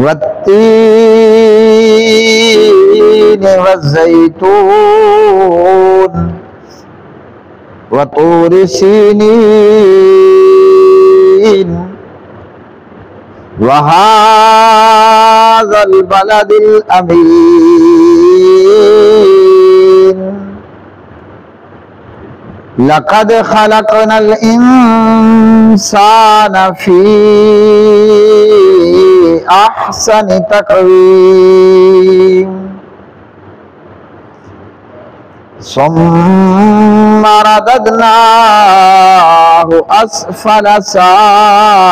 والتين والزيتون وطور سينين وهذا البلد الأمين لقد خلقنا الإنسان في أحسن تقويم ثم رددناه أسفل سافلين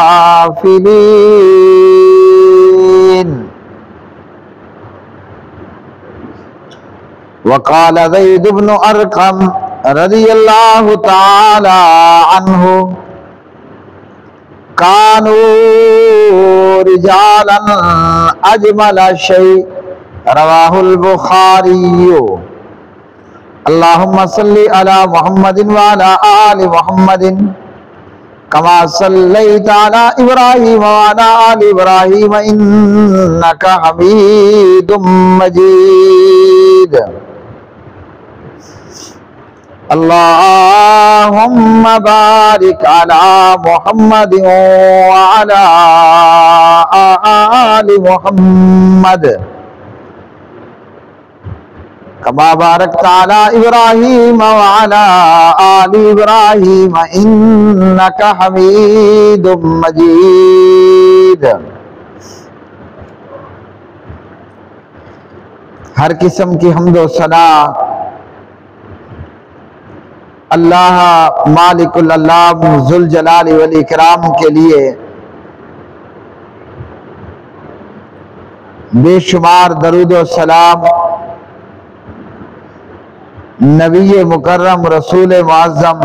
وقال زيد بن أرقم رضی اللہ تعالی عنہ كانوا رجالا اجمل شيء رواه البخاری اللهم صل على محمد وعلى آل محمد كما صليت على إبراهيم وعلى آل إبراهيم إنك حميد مجيد اللهم بارك على محمد وعلى آل محمد كما باركت على إبراهيم وعلى آل إبراهيم إنك حميد مجيد۔ ہر قسم کی حمد و ثنا اللہ مالک العلام ذوالجلال والاکرام کے لیے بے شمار درود و سلام نبی مکرم رسول معظم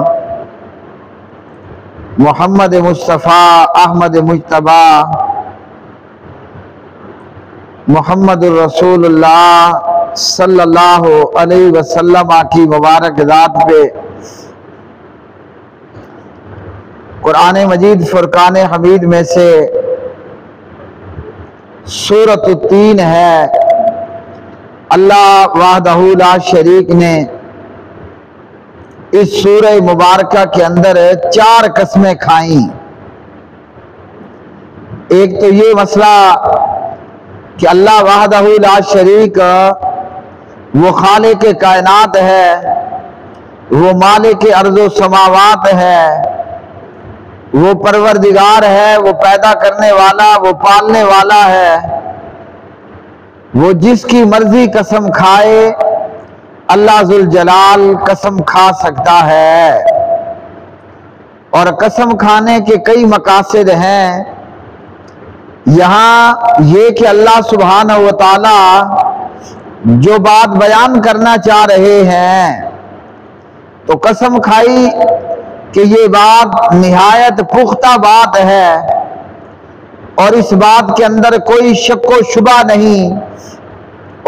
محمد مصطفیٰ احمد مجتبیٰ محمد الرسول اللہ صلی اللہ علیہ وسلم کی مبارک ذات پہ قرآن مجید فرقان حمید میں سے سورۃ التین ہے۔ اللہ وحدہ لا شریک نے اس سورہ مبارکہ کے اندر 4 قسمیں کھائیں۔ ایک تو یہ مسئلہ کہ اللہ وحدہ لا شریک وہ خالق کائنات ہے، وہ مالک ارض و سماوات ہے، وہ پروردگار ہے، وہ پیدا کرنے والا، وہ پالنے والا ہے۔ وہ جس کی مرضی قسم کھائے اللہ ذوالجلال قسم کھا سکتا ہے، اور قسم کھانے کے کئی مقاصد ہیں۔ یہاں یہ کہ اللہ سبحانہ و تعالی جو بات بیان کرنا چاہ رہے ہیں تو قسم کھائی کہ یہ بات نہایت پختہ بات ہے، اور اس بات کے اندر کوئی شک و شبہ نہیں،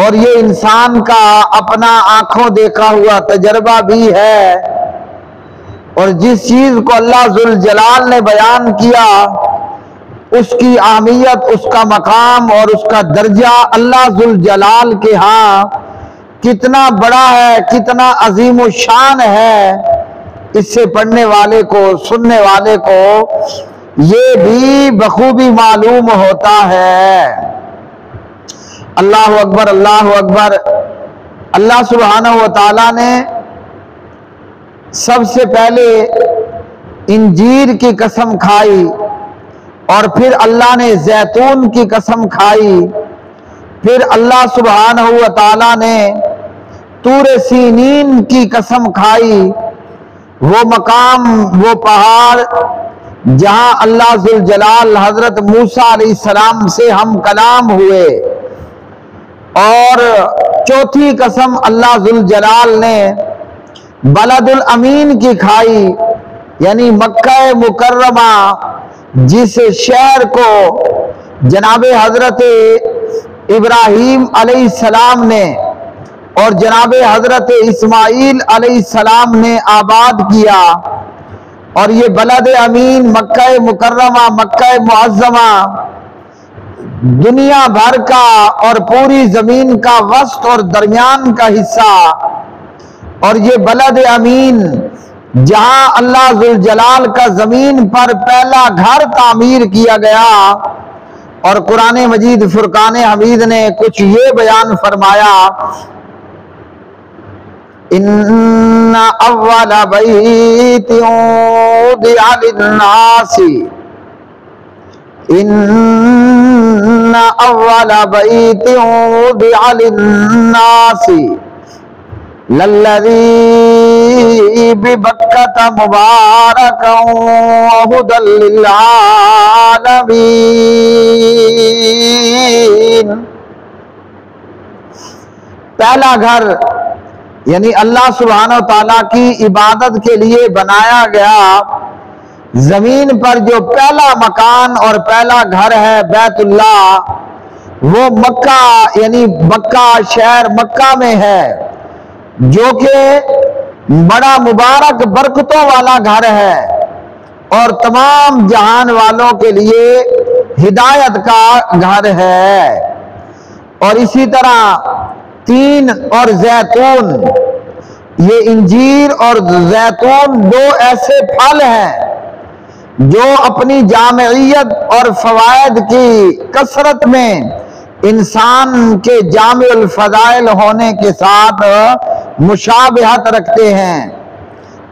اور یہ انسان کا اپنا آنکھوں دیکھا ہوا تجربہ بھی ہے۔ اور جس چیز کو اللہ ذوالجلال نے بیان کیا اس کی اہمیت، اس کا مقام اور اس کا درجہ اللہ ذوالجلال کے ہاں کتنا بڑا ہے، کتنا عظیم الشان ہے، اس سے پڑھنے والے کو، سننے والے کو یہ بھی بخوبی معلوم ہوتا ہے۔ اللہ اکبر، اللہ اکبر۔ اللہ سبحانہ و تعالیٰ نے سب سے پہلے انجیر کی قسم کھائی، اور پھر اللہ نے زیتون کی قسم کھائی، پھر اللہ سبحانہ و تعالیٰ نے طور سینین کی قسم کھائی، وہ مقام، وہ پہاڑ جہاں اللہ ذوالجلال حضرت موسیٰ علیہ السلام سے ہم کلام ہوئے۔ اور چوتھی قسم اللہ ذوالجلال نے بلد الامین کی کھائی، یعنی مکہ مکرمہ، جس شہر کو جناب حضرت ابراہیم علیہ السلام نے اور جناب حضرت اسماعیل علیہ السلام نے آباد کیا، اور یہ بلد امین مکہ مکرمہ، مکہ معظمہ، دنیا بھر کا اور پوری زمین کا وسط اور درمیان کا حصہ، اور یہ بلد امین جہاں اللہ ذوالجلال کا زمین پر پہلا گھر تعمیر کیا گیا۔ اور قرآن مجید فرقان حمید نے کچھ یہ بیان فرمایا، ان اول بیت وضع للناس ان اول بیت وضع للناس للذی ببکۃ مبارکا وہدی للعالمین۔ پہلا گھر یعنی اللہ سبحانہ و تعالیٰ کی عبادت کے لیے بنایا گیا زمین پر جو پہلا مکان اور پہلا گھر ہے بیت اللہ، وہ مکہ یعنی مکہ شہر مکہ میں ہے، جو کہ بڑا مبارک برکتوں والا گھر ہے اور تمام جہان والوں کے لیے ہدایت کا گھر ہے۔ اور اسی طرح تین اور زیتون، یہ انجیر اور زیتون دو ایسے پھل ہیں جو اپنی جامعیت اور فوائد کی کثرت میں انسان کے جامع الفضائل ہونے کے ساتھ مشابہت رکھتے ہیں۔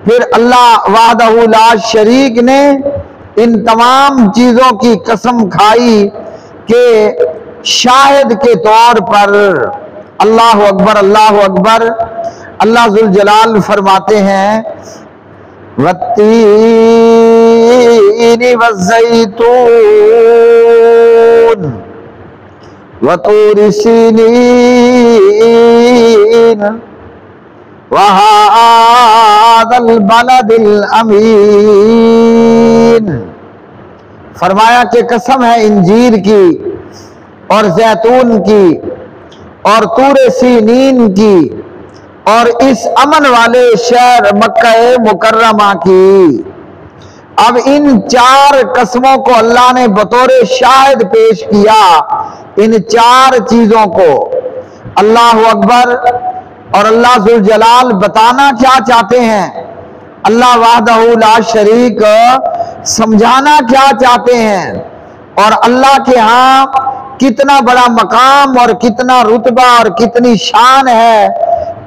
پھر اللہ وحدہ لا شریک نے ان تمام چیزوں کی قسم کھائی کہ شاہد کے طور پر۔ اللہ اکبر، اللہ اکبر۔ اللہ ذوالجلال فرماتے ہیں والتین والزیتون وطور سینین وہذا البلد الامین۔ فرمایا کہ قسم ہے انجیر کی اور زیتون کی اور طور سینین کی اور اس امن والے شہر مکہ مکرمہ کی۔ اب ان چار قسموں کو اللہ نے بطور شاہد پیش کیا، ان چار چیزوں کو۔ اللہ اکبر۔ اور اللہ ذوالجلال بتانا کیا چاہتے ہیں، اللہ وحدہ لا شریک سمجھانا کیا چاہتے ہیں، اور اللہ کے ہاں کتنا بڑا مقام اور کتنا رتبہ اور کتنی شان ہے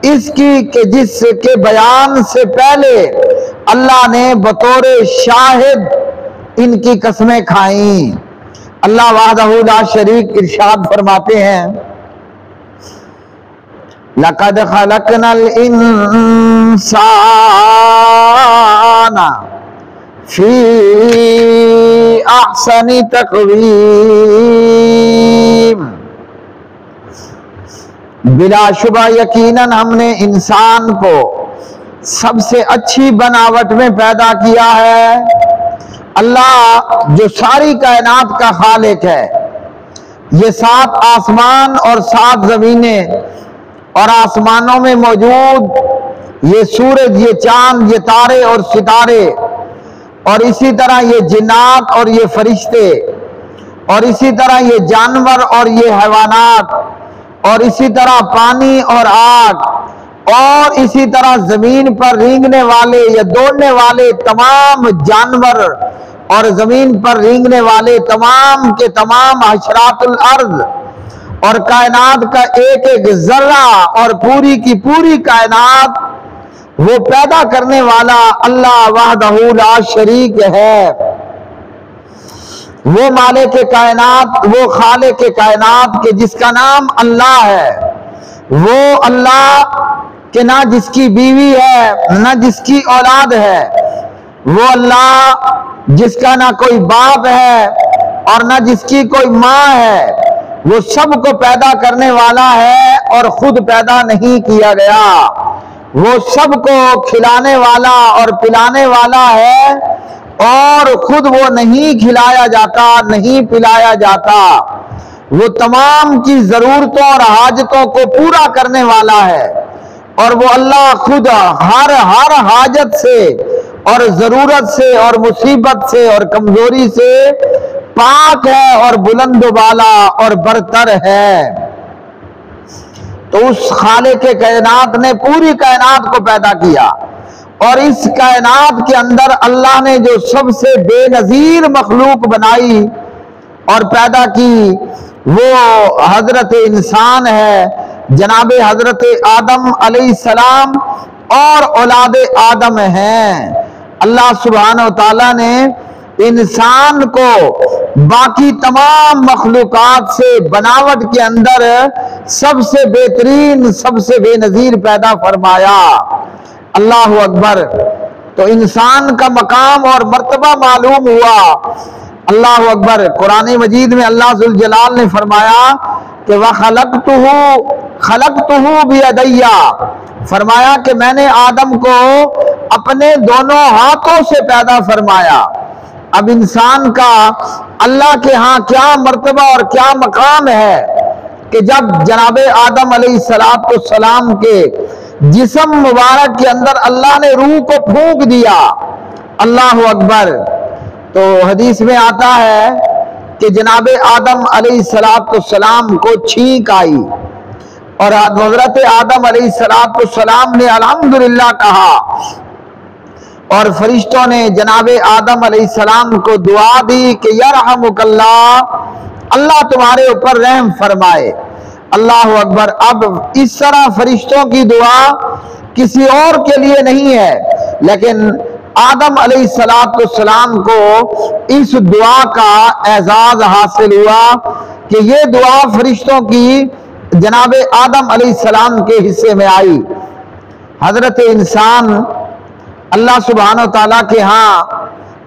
اس کی کہ جس کے بیان سے پہلے اللہ نے بطور شاہد ان کی قسمیں کھائیں۔ اللہ وحدہ لا شریک ارشاد فرماتے ہیں لَقَدْ خَلَقْنَا الْإِنسَانَ فِي أَحْسَنِ تَقْوِيمٍ۔ بلا شبہ یقیناً ہم نے انسان کو سب سے اچھی بناوٹ میں پیدا کیا ہے۔ اللہ جو ساری کائنات کا خالق ہے، یہ 7 آسمان اور 7 زمینیں اور آسمانوں میں موجود یہ سورج، یہ چاند، یہ تارے اور ستارے، اور اسی طرح یہ جنات اور یہ فرشتے، اور اسی طرح یہ جانور اور یہ حیوانات، اور اسی طرح پانی اور آگ، اور اسی طرح زمین پر رینگنے والے یا دوڑنے والے تمام جانور، اور زمین پر رینگنے والے تمام کے تمام حشرات الارض، اور کائنات کا ایک ایک ذرہ اور پوری کی پوری کائنات وہ پیدا کرنے والا اللہ وحدہ لا شریک ہے۔ وہ مالک کائنات، وہ خالق کائنات کہ جس کا نام اللہ ہے، وہ اللہ کہ نہ جس کی بیوی ہے نہ جس کی اولاد ہے، وہ اللہ جس کا نہ کوئی باپ ہے اور نہ جس کی کوئی ماں ہے، وہ سب کو پیدا کرنے والا ہے اور خود پیدا نہیں کیا گیا، وہ سب کو کھلانے والا اور پلانے والا ہے اور خود وہ نہیں کھلایا جاتا نہیں پلایا جاتا، وہ تمام کی ضرورتوں اور حاجتوں کو پورا کرنے والا ہے، اور وہ اللہ خود ہر حاجت سے اور ضرورت سے اور مصیبت سے اور کمزوری سے پاک ہے اور بلند و بالا اور برتر ہے۔ تو اس خالق کائنات نے پوری کائنات کو پیدا کیا، اور اس کائنات کے اندر اللہ نے جو سب سے بے نظیر مخلوق بنائی اور پیدا کی وہ حضرت انسان ہے، جناب حضرت آدم علیہ السلام اور اولاد آدم ہیں۔ اللہ سبحانہ و تعالیٰ نے انسان کو باقی تمام مخلوقات سے بناوٹ کے اندر سب سے بہترین، سب سے بے نظیر پیدا فرمایا۔ اللہ اکبر۔ تو انسان کا مقام اور مرتبہ معلوم ہوا۔ اللہ اکبر۔ قرآن مجید میں اللہ ذوالجلال نے فرمایا کہ خلقتہ بیدیا، فرمایا کہ میں نے آدم کو اپنے دونوں ہاتھوں سے پیدا فرمایا۔ اب انسان کا اللہ کے ہاں کیا مرتبہ اور کیا مقام ہے کہ جب جناب آدم علیہ السلام کے جسم مبارک کے اندر اللہ نے روح کو پھونک دیا۔ اللہ اکبر۔ تو حدیث میں آتا ہے کہ جناب آدم علیہ السلام کو چھینک آئی، اور حضرت آدم علیہ السلام نے الحمدللہ کہا، اور فرشتوں نے جناب آدم علیہ السلام کو دعا دی کہ یرحمک اللہ، اللہ تمہارے اوپر رحم فرمائے۔ اللہ اکبر۔ اب اس طرح فرشتوں کی دعا کسی اور کے لیے نہیں ہے، لیکن آدم علیہ السلام کو اس دعا کا اعزاز حاصل ہوا کہ یہ دعا فرشتوں کی جناب آدم علیہ السلام کے حصے میں آئی۔ حضرت انسان اللہ سبحانہ و تعالیٰ کے ہاں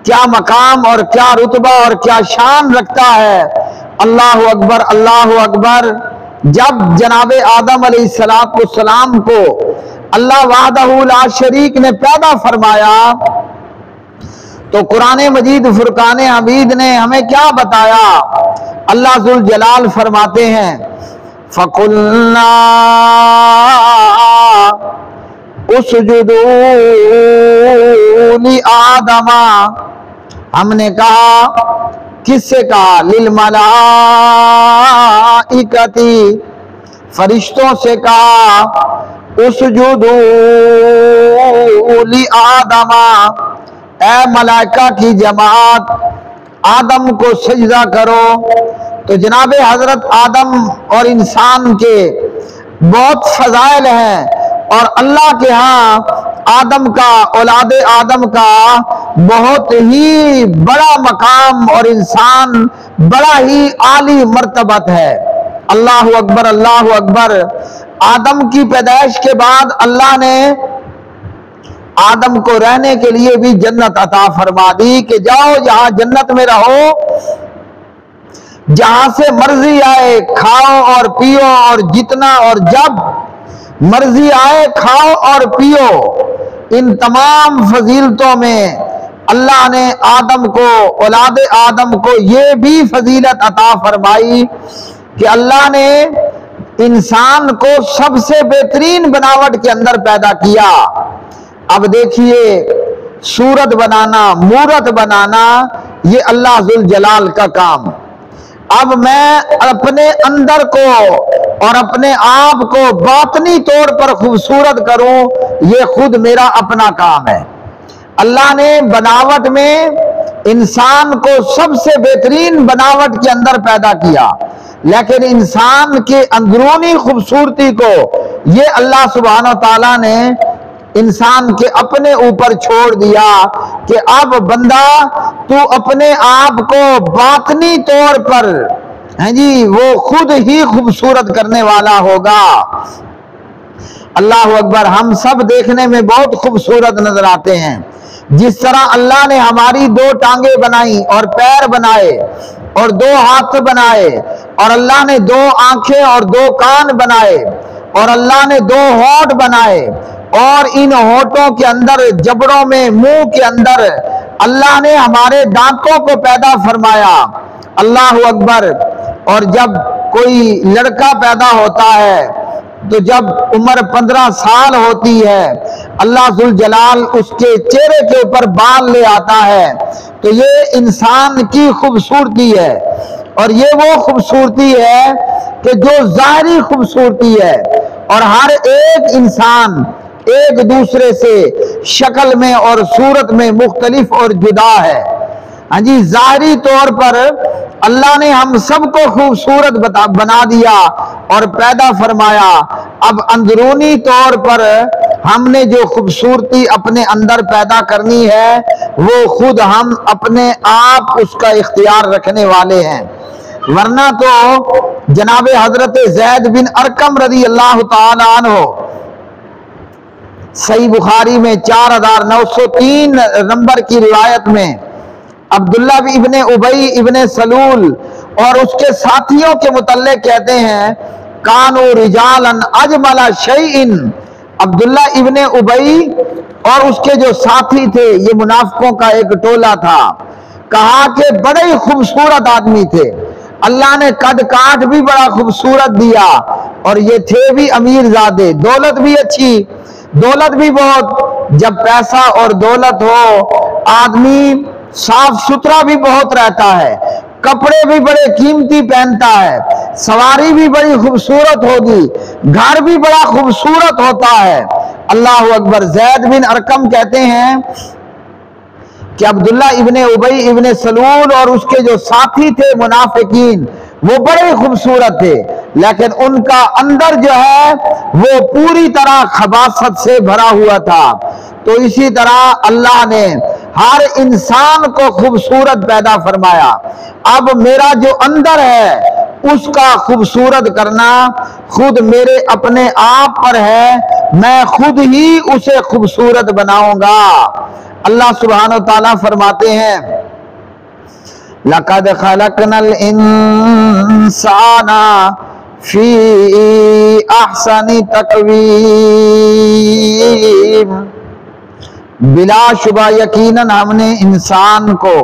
کیا مقام اور کیا رتبہ اور کیا شان رکھتا ہے۔ اللہ اکبر، اللہ اکبر۔ جب جناب آدم علیہ السلام کو اللہ وحدہ لا شریک نے پیدا فرمایا تو قرآن مجید فرقان حمید نے ہمیں کیا بتایا؟ اللہ ذوالجلال فرماتے ہیں فَقُلْنَا اسْجُدُوا لِآدَمَ، ہم نے کہا، کس سے کہا؟ لِلْمَلَائِكَةِ، فرشتوں سے کہا، اسْجُدُوا لِآدَمَ، اے ملائکہ کی جماعت آدم کو سجدہ کرو۔ تو جناب حضرت آدم اور انسان کے بہت فضائل ہیں، اور اللہ کے ہاں آدم کا، اولاد آدم کا بہت ہی بڑا مقام اور انسان بڑا ہی عالی مرتبت ہے۔ اللہ اکبر، اللہ اکبر۔ آدم کی پیدائش کے بعد اللہ نے آدم کو رہنے کے لیے بھی جنت عطا فرما دی کہ جاؤ جہاں جنت میں رہو، جہاں سے مرضی آئے کھاؤ اور پیو، اور جتنا اور جب مرضی آئے کھاؤ اور پیو۔ ان تمام فضیلتوں میں اللہ نے آدم کو، اولاد آدم کو یہ بھی فضیلت عطا فرمائی کہ اللہ نے انسان کو سب سے بہترین بناوٹ کے اندر پیدا کیا۔ اب دیکھیے، صورت بنانا، مورت بنانا، یہ اللہ ذوالجلال کا کام۔ اب میں اپنے اندر کو اور اپنے آپ کو باطنی طور پر خوبصورت کروں، یہ خود میرا اپنا کام ہے۔ اللہ نے بناوٹ میں انسان کو سب سے بہترین بناوٹ کے اندر پیدا کیا، لیکن انسان کے اندرونی خوبصورتی کو یہ اللہ سبحانہ تعالیٰ نے انسان کے اپنے اوپر چھوڑ دیا کہ اب بندہ تو اپنے آپ کو باطنی طور پر وہ خود ہی خوبصورت کرنے والا ہوگا۔ اللہ اکبر۔ ہم سب دیکھنے میں بہت خوبصورت نظر آتے ہیں، جس طرح اللہ نے ہماری 2 ٹانگیں بنائی اور پیر بنائے اور 2 ہاتھ بنائے، اور اللہ نے 2 آنکھیں اور 2 کان بنائے، اور اللہ نے 2 ہونٹ بنائے، اور ان ہونٹوں کے اندر، جبڑوں میں، منہ کے اندر اللہ نے ہمارے دانتوں کو پیدا فرمایا۔ اللہ اکبر۔ اور جب کوئی لڑکا پیدا ہوتا ہے تو جب عمر 15 سال ہوتی ہے، اللہ ذوالجلال اس کے چہرے کے اوپر بال لے آتا ہے، تو یہ انسان کی خوبصورتی ہے، اور یہ وہ خوبصورتی ہے کہ جو ظاہری خوبصورتی ہے، اور ہر ایک انسان ایک دوسرے سے شکل میں اور صورت میں مختلف اور جدا ہے۔ ہاں جی، ظاہری طور پر اللہ نے ہم سب کو خوبصورت بنا دیا اور پیدا فرمایا، اب اندرونی طور پر ہم نے جو خوبصورتی اپنے اندر پیدا کرنی ہے وہ خود ہم اپنے آپ اس کا اختیار رکھنے والے ہیں، ورنہ تو جناب حضرت زید بن ارقم رضی اللہ تعالی عنہ صحیح بخاری میں 4903 نمبر کی روایت میں عبداللہ ابن ابی ابن سلول اور اس کے ساتھیوں کے متعلق کہتے ہیں، کانو رجالا اجمل شیء، عبداللہ ابن ابی اور اس کے جو ساتھی تھے، یہ منافقوں کا ایک ٹولہ تھا، کہا کہ بڑے ہی خوبصورت آدمی تھے، اللہ نے قد کاٹ بھی بڑا خوبصورت دیا، اور یہ تھے بھی امیر زادے، دولت بھی اچھی، دولت بھی بہت، جب پیسہ اور دولت ہو آدمی صاف ستھرا بھی بہت رہتا ہے، کپڑے بھی بڑے قیمتی پہنتا ہے، سواری بھی بڑی خوبصورت ہوگی، گھر بھی بڑا خوبصورت ہوتا ہے۔ اللہ اکبر۔ زید بن ارقم کہتے ہیں کہ عبداللہ ابن ابی ابن سلول اور اس کے جو ساتھی تھے منافقین وہ بڑے خوبصورت تھے، لیکن ان کا اندر جو ہے وہ پوری طرح خباثت سے بھرا ہوا تھا۔ تو اسی طرح اللہ نے ہر انسان کو خوبصورت پیدا فرمایا، اب میرا جو اندر ہے اس کا خوبصورت کرنا خود میرے اپنے آپ پر ہے، میں خود ہی اسے خوبصورت بناؤں گا۔ اللہ سبحانہ و تعالیٰ فرماتے ہیں، لَقَدْ خَلَقْنَا الْإِنسَانَ فِي أَحْسَنِ تَقْوِيمٍ، بلا شبہ یقیناً ہم نے انسان کو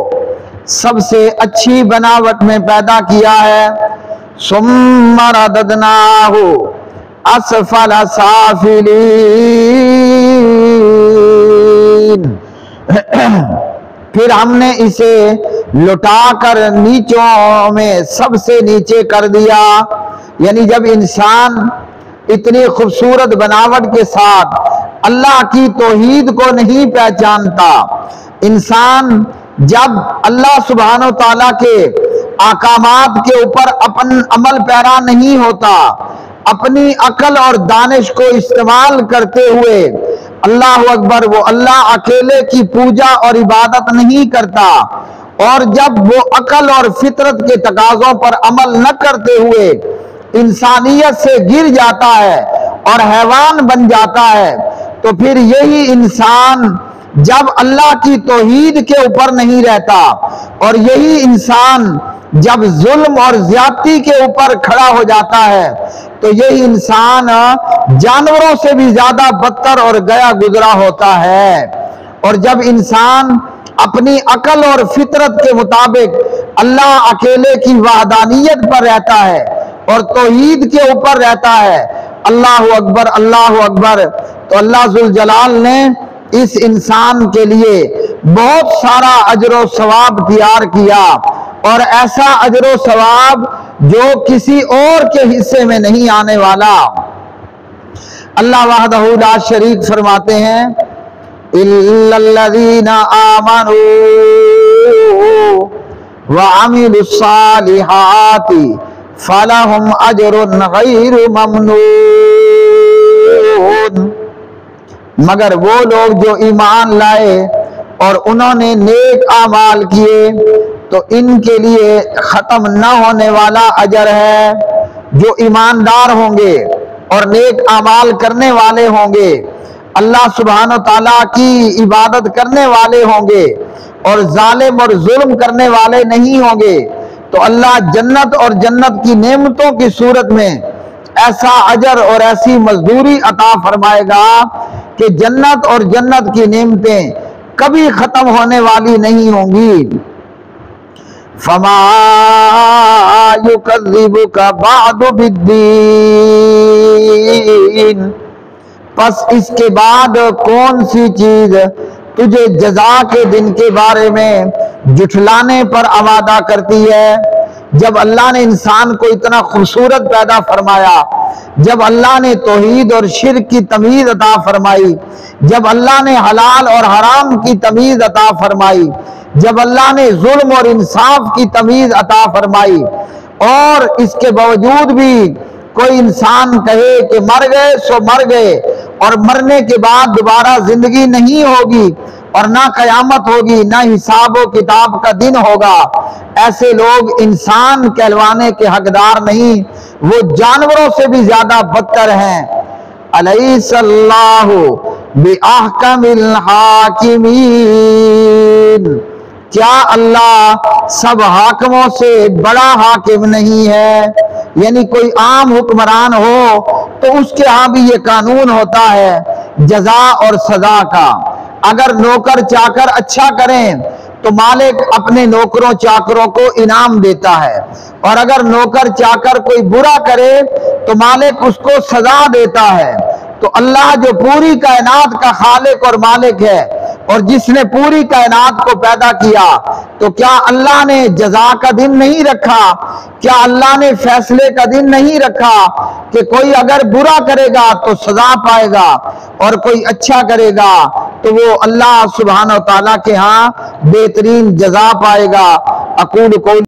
سب سے اچھی بناوٹ میں پیدا کیا ہے، ثُمَّ رَدَدْنَاهُ أَسْفَلَ سَافِلِينَ، پھر ہم نے اسے لٹا کر نیچوں میں سب سے نیچے کر دیا۔ یعنی جب انسان اتنی خوبصورت بناوٹ کے ساتھ اللہ کی توحید کو نہیں پہچانتا، انسان جب اللہ سبحانہ و تعالیٰ کے احکامات کے اوپر اپن عمل پیرا نہیں ہوتا، اپنی عقل اور دانش کو استعمال کرتے ہوئے اللہ اکبر وہ اللہ اکیلے کی پوجا اور عبادت نہیں کرتا، اور جب وہ عقل اور فطرت کے تقاضوں پر عمل نہ کرتے ہوئے انسانیت سے گر جاتا ہے اور حیوان بن جاتا ہے، تو پھر یہی انسان جب اللہ کی توحید کے اوپر نہیں رہتا، اور یہی انسان جب ظلم اور زیادتی کے اوپر کھڑا ہو جاتا ہے، تو یہی انسان جانوروں سے بھی زیادہ بدتر اور گیا گزرا ہوتا ہے۔ اور جب انسان اپنی عقل اور فطرت کے مطابق اللہ اکیلے کی وحدانیت پر رہتا ہے اور توحید کے اوپر رہتا ہے، اللہ اکبر اللہ اکبر، تو اللہ ذوالجلال نے اس انسان کے لیے بہت سارا اجر و ثواب تیار کیا، اور ایسا اجر و ثواب جو کسی اور کے حصے میں نہیں آنے والا۔ اللہ وحدہ لا شریک فرماتے ہیں، إِلَّا الَّذِينَ آمَنُوا وَعَمِلُوا الصَّالِحَاتِ فَلَهُمْ أَجْرٌ غَيْرُ مَمْنُونٍ، مگر وہ لوگ جو ایمان لائے اور انہوں نے نیک اعمال کیے تو ان کے لیے ختم نہ ہونے والا اجر ہے۔ جو ایماندار ہوں گے اور نیک اعمال کرنے والے ہوں گے، اللہ سبحانہ و تعالیٰ کی عبادت کرنے والے ہوں گے اور ظالم اور ظلم کرنے والے نہیں ہوں گے، تو اللہ جنت اور جنت کی نعمتوں کی صورت میں ایسا اجر اور ایسی مزدوری عطا فرمائے گا کہ جنت اور جنت کی نعمتیں کبھی ختم ہونے والی نہیں ہوں گی۔ فَمَا يُكَذِّبُكَ بَعْدُ بِالدِّينِ، پس اس کے بعد کون سی چیز تجھے جزا کے دن کے بارے میں جھٹلانے پر آمادہ کرتی ہے۔ جب اللہ نے انسان کو اتنا خوبصورت پیدا فرمایا، جب اللہ نے توحید اور شرک کی تمیز عطا فرمائی، جب اللہ نے حلال اور حرام کی تمیز عطا فرمائی، جب اللہ نے ظلم اور انصاف کی تمیز عطا فرمائی، اور اس کے باوجود بھی کوئی انسان کہے کہ مر گئے سو مر گئے، اور مرنے کے بعد دوبارہ زندگی نہیں ہوگی، اور نہ قیامت ہوگی، نہ حساب و کتاب کا دن ہوگا، ایسے لوگ انسان کہلوانے کے حقدار نہیں، وہ جانوروں سے بھی زیادہ بدتر ہیں۔ الیس اللہ بأحکم الحاکمین، کیا اللہ سب حاکموں سے بڑا حاکم نہیں ہے؟ یعنی کوئی عام حکمران ہو تو اس کے ہاں بھی یہ قانون ہوتا ہے جزا اور سزا کا۔ اگر نوکر چاکر اچھا کریں تو مالک اپنے نوکروں چاکروں کو انعام دیتا ہے، اور اگر نوکر چاکر کوئی برا کرے تو مالک اس کو سزا دیتا ہے۔ تو اللہ جو پوری کائنات کا خالق اور مالک ہے، اور جس نے پوری کائنات کو پیدا کیا، تو کیا اللہ نے جزا کا دن نہیں رکھا؟ کیا اللہ نے فیصلے کا دن نہیں رکھا کہ کوئی اگر برا کرے گا تو سزا پائے گا، اور کوئی اچھا کرے گا تو وہ اللہ سبحانہ و تعالیٰ کے ہاں بہترین جزا پائے گا؟ اقول قولی